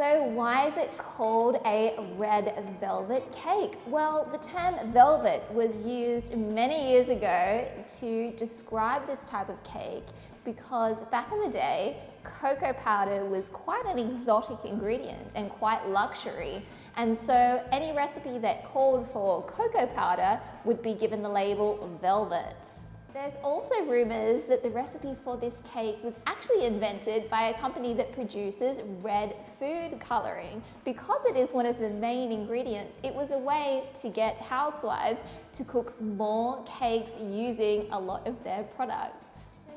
So why is it called a red velvet cake? Well, the term velvet was used many years ago to describe this type of cake because back in the day, cocoa powder was quite an exotic ingredient and quite luxury. And so any recipe that called for cocoa powder would be given the label velvet. There's also rumors that the recipe for this cake was actually invented by a company that produces red food coloring. Because it is one of the main ingredients, it was a way to get housewives to cook more cakes using a lot of their products.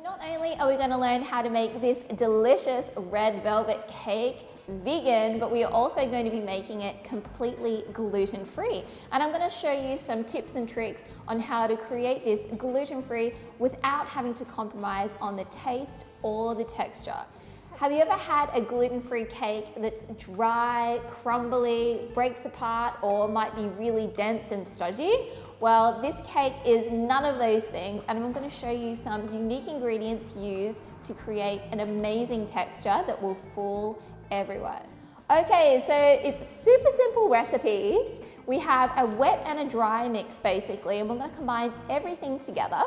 Not only are we going to learn how to make this delicious red velvet cake vegan, but we are also going to be making it completely gluten-free. And I'm going to show you some tips and tricks on how to create this gluten-free without having to compromise on the taste or the texture. Have you ever had a gluten-free cake that's dry, crumbly, breaks apart, or might be really dense and stodgy? Well, this cake is none of those things, and I'm going to show you some unique ingredients used to create an amazing texture that will fool everyone. Okay, so it's a super simple recipe. We have a wet and a dry mix basically, and we're going to combine everything together.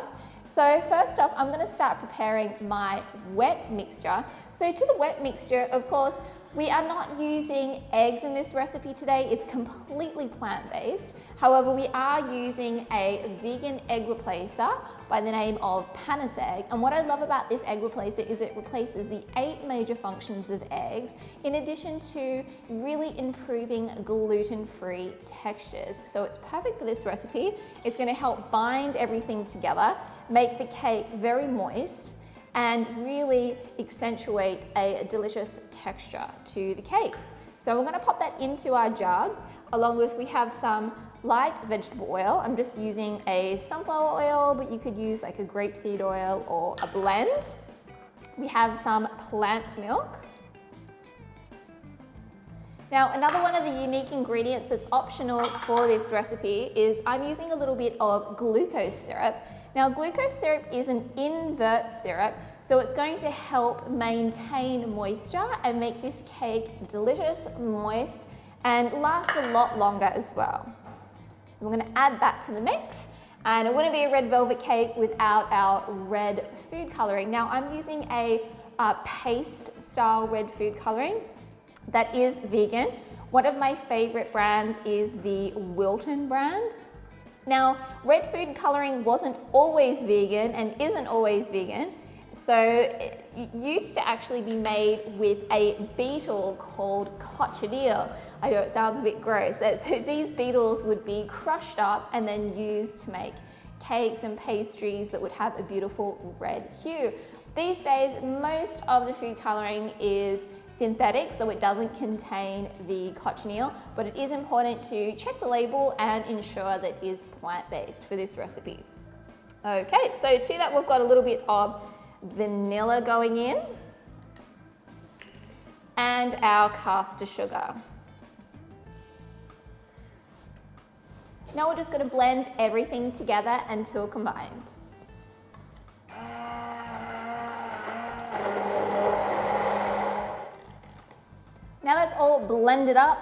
So first off, I'm going to start preparing my wet mixture. So to the wet mixture, of course, we are not using eggs in this recipe today. It's completely plant-based. However, we are using a vegan egg replacer by the name of Panis Egg. And what I love about this egg replacer is it replaces the 8 major functions of eggs, in addition to really improving gluten-free textures. So it's perfect for this recipe. It's going to help bind everything together, make the cake very moist, and really accentuate a delicious texture to the cake. So we're going to pop that into our jug, along with we have some light vegetable oil. I'm just using a sunflower oil, but you could use like a grapeseed oil or a blend. We have some plant milk. Now, another one of the unique ingredients that's optional for this recipe is I'm using a little bit of glucose syrup. Now, glucose syrup is an invert syrup, so it's going to help maintain moisture and make this cake delicious, moist, and last a lot longer as well. So we're going to add that to the mix, and it wouldn't be a red velvet cake without our red food coloring. Now, I'm using a paste style red food coloring that is vegan. One of my favorite brands is the Wilton brand. Now, red food coloring wasn't always vegan and isn't always vegan. So it used to actually be made with a beetle called cochineal. I know it sounds a bit gross. So these beetles would be crushed up and then used to make cakes and pastries that would have a beautiful red hue. These days, most of the food coloring is synthetic, so it doesn't contain the cochineal, but it is important to check the label and ensure that it is plant-based for this recipe. Okay, so to that we've got a little bit of vanilla going in and our caster sugar. Now we're just going to blend everything together until combined. Now that's all blended up,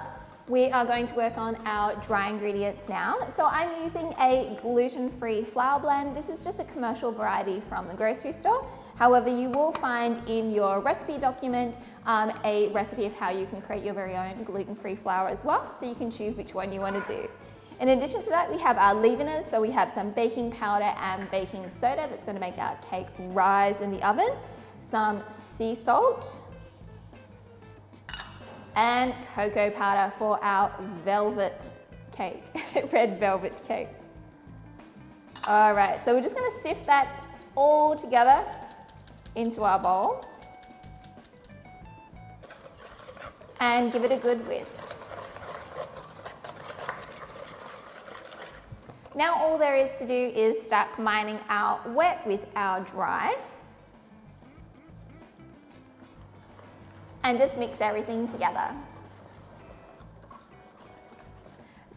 we are going to work on our dry ingredients now. So I'm using a gluten-free flour blend. This is just a commercial variety from the grocery store. However, you will find in your recipe document a recipe of how you can create your very own gluten-free flour as well, so you can choose which one you want to do. In addition to that, we have our leaveners, so we have some baking powder and baking soda that's going to make our cake rise in the oven, some sea salt, and cocoa powder for our velvet cake, red velvet cake. All right, so we're just going to sift that all together into our bowl and give it a good whisk. Now all there is to do is start combining our wet with our dry and just mix everything together.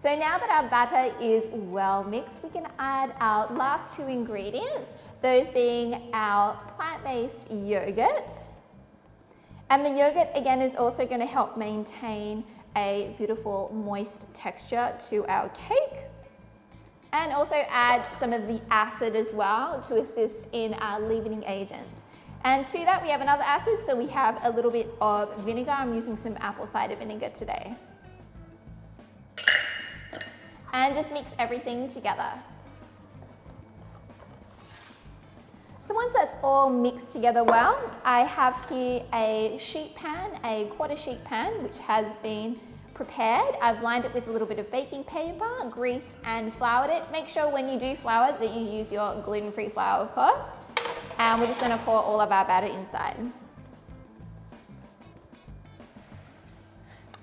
So now that our batter is well mixed, we can add our last 2 ingredients, those being our plant-based yogurt And the yogurt again is also going to help maintain a beautiful moist texture to our cake. And also add some of the acid as well to assist in our leavening agents. And to that we have another acid, so we have a little bit of vinegar. I'm using some apple cider vinegar today. And just mix everything together. So once that's all mixed together well, I have here a sheet pan, a quarter sheet pan, which has been prepared. I've lined it with a little bit of baking paper, greased and floured it. Make sure when you do flour it that you use your gluten-free flour, of course. And we're just going to pour all of our batter inside.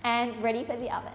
And ready for the oven.